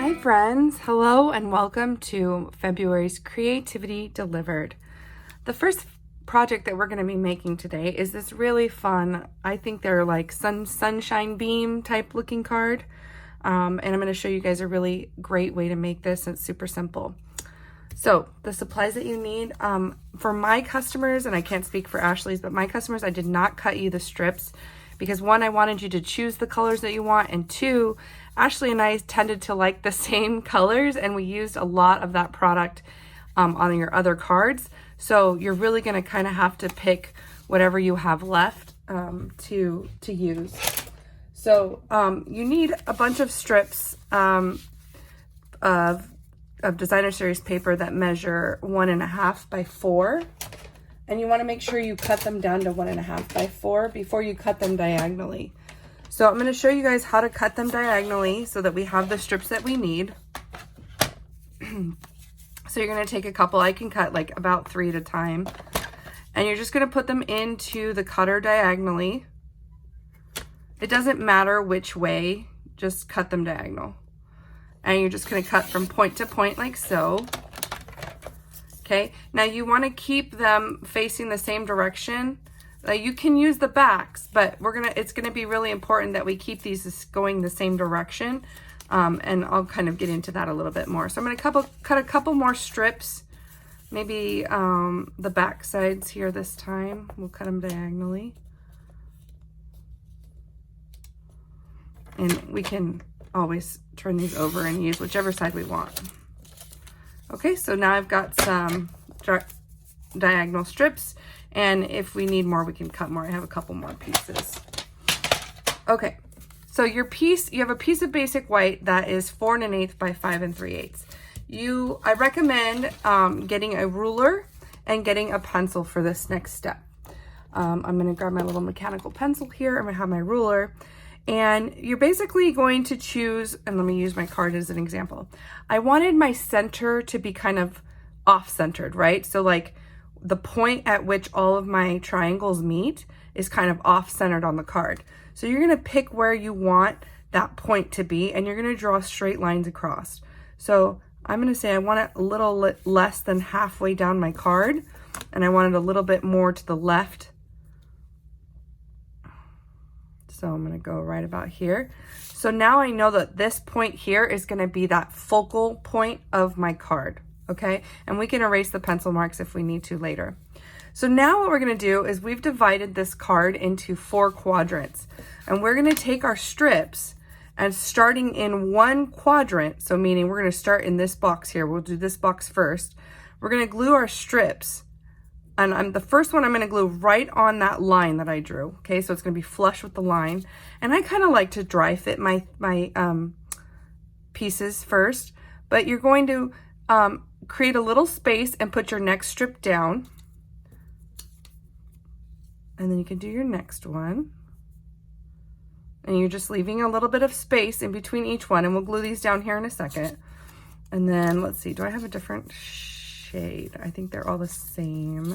Hi friends, hello and welcome to February's Creativity Delivered. The first project that we're going to be making today is this really fun, I think they're like sunshine beam type looking card. And I'm going to show you guys a really great way to make this. It's super simple. So the supplies that you need, for my customers, and I can't speak for Ashley's, but my customers, I did not cut you the strips because one, I wanted you to choose the colors that you want, and two, Ashley and I tended to like the same colors, and we used a lot of that product on your other cards. So you're really going to kind of have to pick whatever you have left to use. So you need a bunch of strips of designer series paper that measure 1.5 by 4. And you want to make sure you cut them down to 1.5 by 4 before you cut them diagonally. So I'm going to show you guys how to cut them diagonally so that we have the strips that we need. So you're going to take a couple. I can cut like about 3 at a time. And you're just going to put them into the cutter diagonally. It doesn't matter which way, just cut them diagonal. And you're just going to cut from point to point like so. Okay, now you want to keep them facing the same direction. You can use the backs, but it's gonna be really important that we keep these going the same direction. And I'll kind of get into that a little bit more. So I'm gonna cut a couple more strips, maybe the back sides here this time. We'll cut them diagonally. And we can always turn these over and use whichever side we want. Okay, so now I've got some diagonal strips, and if we need more, we can cut more. I have a couple more pieces. Okay, so you have a piece of basic white that is 4 1/8 by 5 3/8. I recommend getting a ruler and getting a pencil for this next step. I'm gonna grab my little mechanical pencil here. I'm gonna have my ruler. And you're basically going to choose, and let me use my card as an example. I wanted my center to be kind of off-centered, right? So like the point at which all of my triangles meet is kind of off-centered on the card. So you're gonna pick where you want that point to be, and you're gonna draw straight lines across. So I'm gonna say I want it a little less than halfway down my card, and I want it a little bit more to the left. So I'm going to go right about here. So now I know that this point here is going to be that focal point of my card. Okay. And we can erase the pencil marks if we need to later. So now what we're going to do is we've divided this card into 4 quadrants, and we're going to take our strips and starting in one quadrant. So meaning we're going to start in this box here. We'll do this box first. We're going to glue our strips. And the first one I'm going to glue right on that line that I drew. Okay, so it's going to be flush with the line. And I kind of like to dry fit my pieces first. But you're going to create a little space and put your next strip down. And then you can do your next one. And you're just leaving a little bit of space in between each one. And we'll glue these down here in a second. And then let's see, do I have a different shade? I think they're all the same.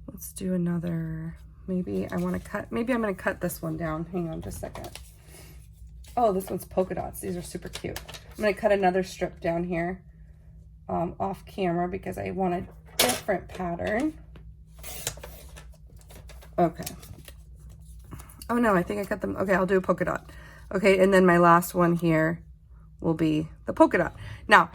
Let's do another. Maybe I'm going to cut this one down. Hang on just a second. Oh, this one's polka dots. These are super cute. I'm going to cut another strip down here off camera because I want a different pattern. Okay. Oh no, I think I cut them. Okay, I'll do a polka dot. Okay, and then my last one here will be the polka dot. Now,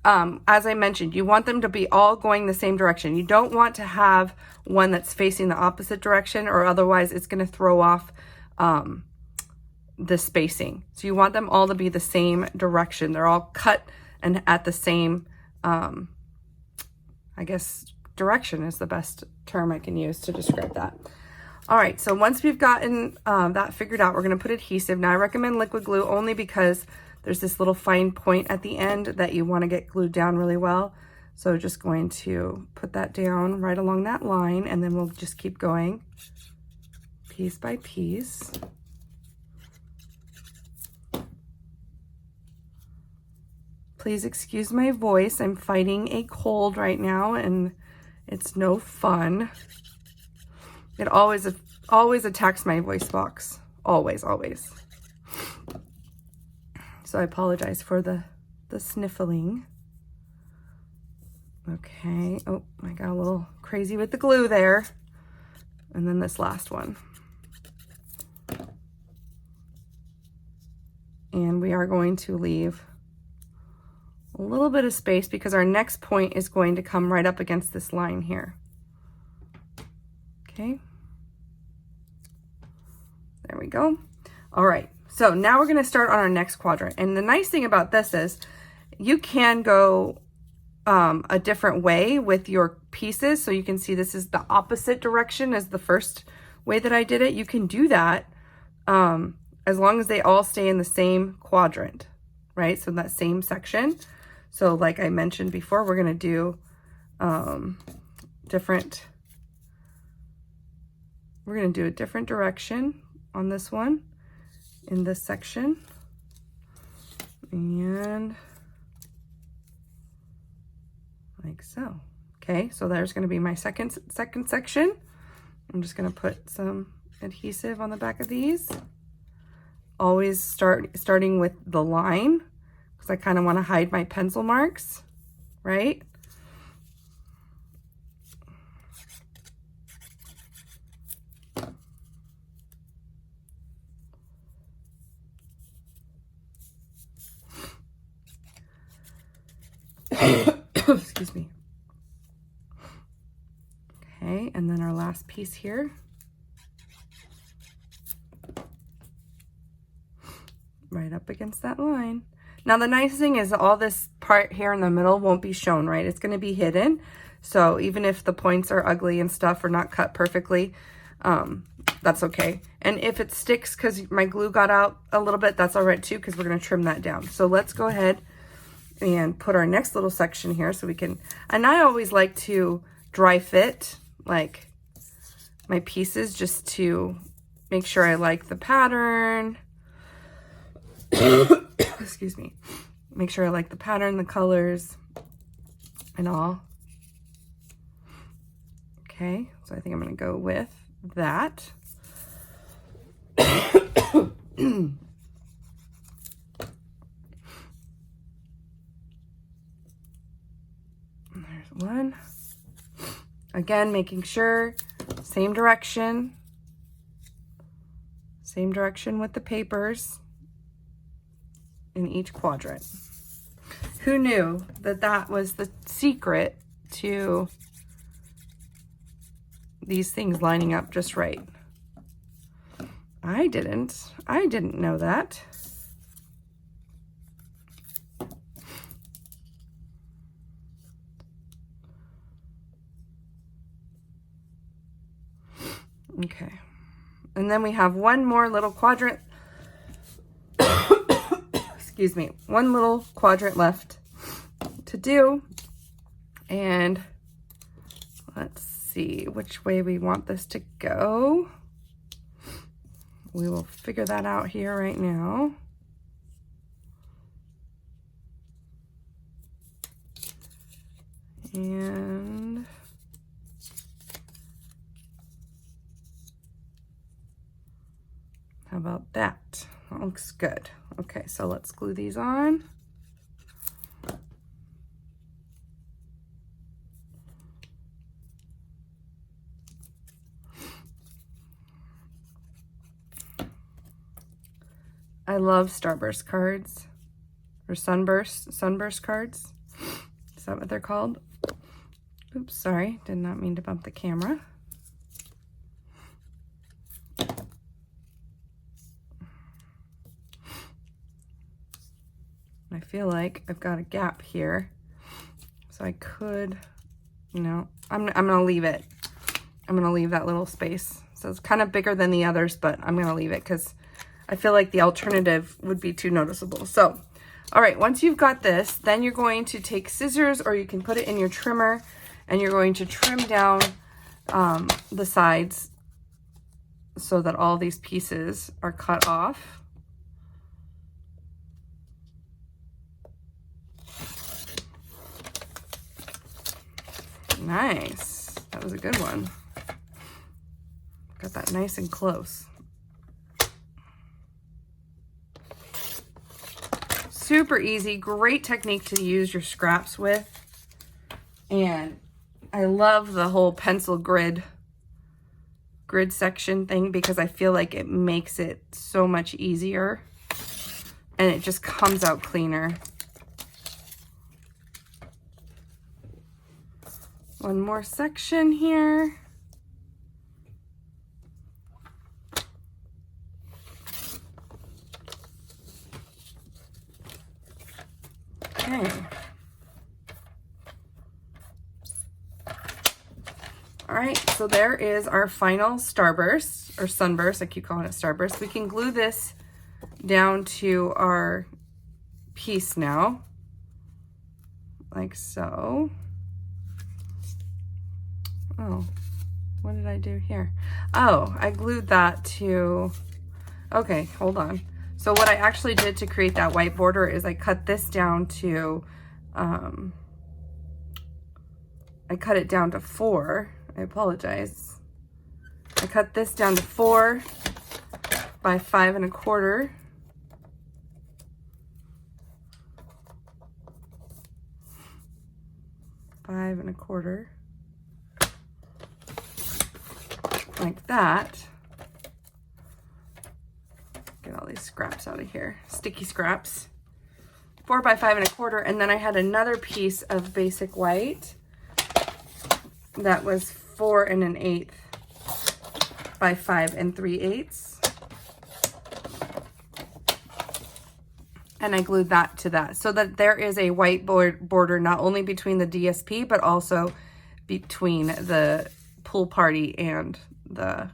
as I mentioned, you want them to be all going the same direction. You don't want to have one that's facing the opposite direction, or otherwise it's going to throw off the spacing. So you want them all to be the same direction. They're all cut and at the same, I guess, direction is the best term I can use to describe that. All right, so once we've gotten that figured out, we're going to put adhesive. Now, I recommend liquid glue only because there's this little fine point at the end that you want to get glued down really well. So just going to put that down right along that line, and then we'll just keep going piece by piece. Please excuse my voice. I'm fighting a cold right now, and it's no fun. It always attacks my voice box. Always, always. So I apologize for the sniffling. Okay, oh, I got a little crazy with the glue there. And then this last one. And we are going to leave a little bit of space because our next point is going to come right up against this line here. Okay. There we go. All right, so now we're gonna start on our next quadrant. And the nice thing about this is you can go a different way with your pieces. So you can see this is the opposite direction as the first way that I did it. You can do that as long as they all stay in the same quadrant, right? So that same section. So like I mentioned before, we're gonna do we're gonna do a different direction on this one in this section. And like so. Okay, so there's gonna be my second section. I'm just gonna put some adhesive on the back of these. Always starting with the line, because I kind of want to hide my pencil marks, right? Excuse me. Okay, and then our last piece here. Right up against that line. Now the nice thing is all this part here in the middle won't be shown, right? It's going to be hidden. So even if the points are ugly and stuff or not cut perfectly, that's okay. And if it sticks because my glue got out a little bit, that's all right too, because we're going to trim that down. So let's go ahead and put our next little section here so we can, and I always like to dry fit like my pieces just to make sure I like the pattern. Excuse me. Make sure I like the pattern, the colors, and all. Okay, so I think I'm going to go with that. There's one. Again, making sure same direction with the papers in each quadrant. Who knew that that was the secret to these things lining up just right? I didn't know that. Okay, and then we have one more little quadrant. Excuse me, one little quadrant left to do. And let's see which way we want this to go. We will figure that out here right now. And how about that? That looks good. Okay, so let's glue these on. I love Starburst cards, or sunburst cards. Is that what they're called? Oops, sorry, did not mean to bump the camera. I feel like I've got a gap here, so I could, you know, I'm gonna leave it. I'm gonna leave that little space. So it's kind of bigger than the others, but I'm gonna leave it because I feel like the alternative would be too noticeable. So, all right, once you've got this, then you're going to take scissors, or you can put it in your trimmer, and you're going to trim down the sides so that all these pieces are cut off. Nice. That was a good one. Got that nice and close. super easy, great technique to use your scraps with. And I love the whole pencil grid section thing because I feel like it makes it so much easier and it just comes out cleaner. One more section here. Okay. All right, so there is our final starburst, or sunburst. I keep calling it starburst. We can glue this down to our piece now, like so. Oh, what did I do here? Oh, I glued that to, okay, hold on. So what I actually did to create that white border is I cut this down to, I cut it down to 4. I apologize. I cut this down to 4 by 5 1/4. Five 1/4. Like that. Get all these scraps out of here. Sticky scraps. 4 by 5 1/4. And then I had another piece of basic white that was 4 1/8 by 5 3/8. And I glued that to that so that there is a white border not only between the DSP but also between the Pool Party and the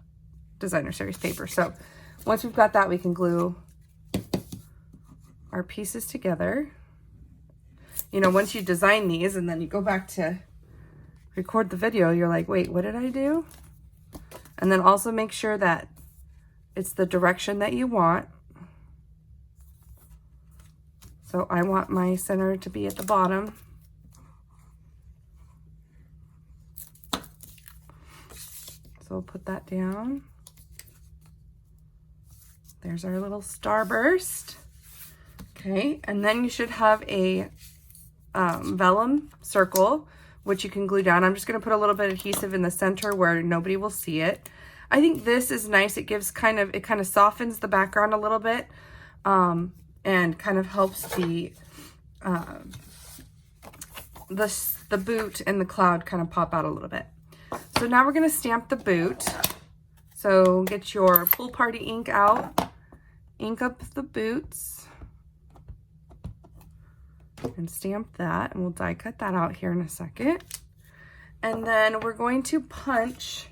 Designer Series paper. So once we've got that, we can glue our pieces together. You know, once you design these and then you go back to record the video, you're like, wait, what did I do? And then also make sure that it's the direction that you want. So I want my center to be at the bottom. So we'll put that down. There's our little starburst. Okay, and then you should have a vellum circle, which you can glue down. I'm just gonna put a little bit of adhesive in the center where nobody will see it. I think this is nice. It gives it kind of softens the background a little bit, and kind of helps the boot and the cloud kind of pop out a little bit. So now we're gonna stamp the boot. So get your Pool Party ink out, ink up the boots, and stamp that, and we'll die cut that out here in a second. And then we're going to punch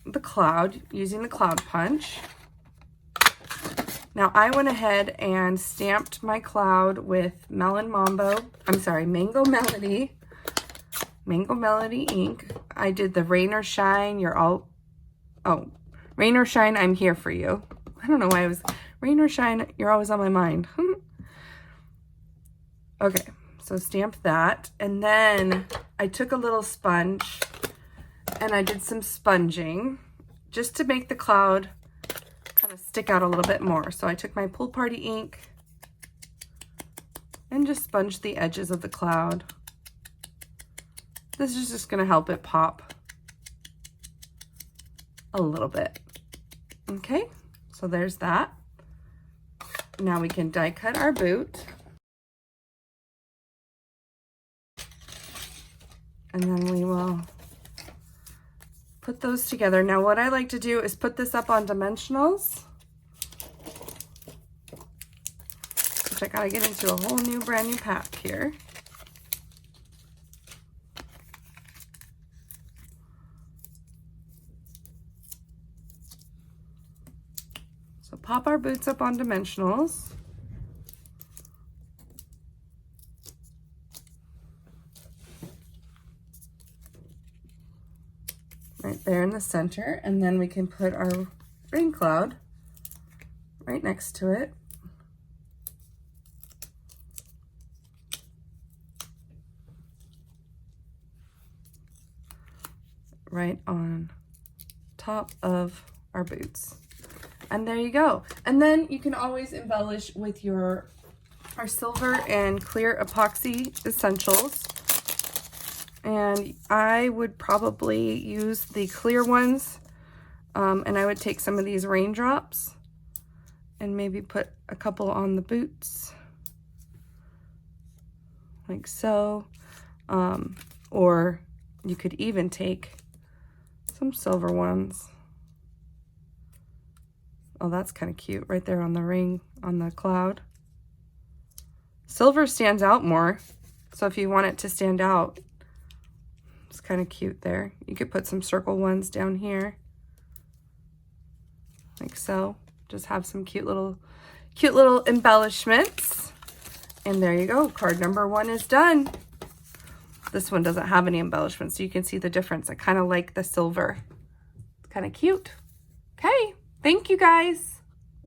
the cloud using the cloud punch. Now I went ahead and stamped my cloud with Mango Melody ink. I did the Rain or Shine, Rain or Shine, I'm here for you. I don't know why I was, Rain or Shine, you're always on my mind. Okay, so stamp that. And then I took a little sponge and I did some sponging just to make the cloud kind of stick out a little bit more. So I took my Pool Party ink and just sponged the edges of the cloud. This is just going to help it pop a little bit. Okay, so there's that. Now we can die cut our boot. And then we will put those together. Now what I like to do is put this up on dimensionals, which I gotta get into a whole new brand new pack here. So pop our boots up on dimensionals. Right there in the center, and then we can put our rain cloud right next to it. Right on top of our boots. And there you go. And then you can always embellish with your our silver and clear epoxy essentials. And I would probably use the clear ones. And I would take some of these raindrops and maybe put a couple on the boots. Like so. Or you could even take some silver ones. Oh, that's kind of cute right there on the ring, on the cloud. Silver stands out more. So if you want it to stand out, it's kind of cute there. You could put some circle ones down here. Like so. Just have some cute little embellishments. And there you go. Card number 1 is done. This one doesn't have any embellishments, so you can see the difference. I kind of like the silver. It's kind of cute. Okay. Thank you, guys.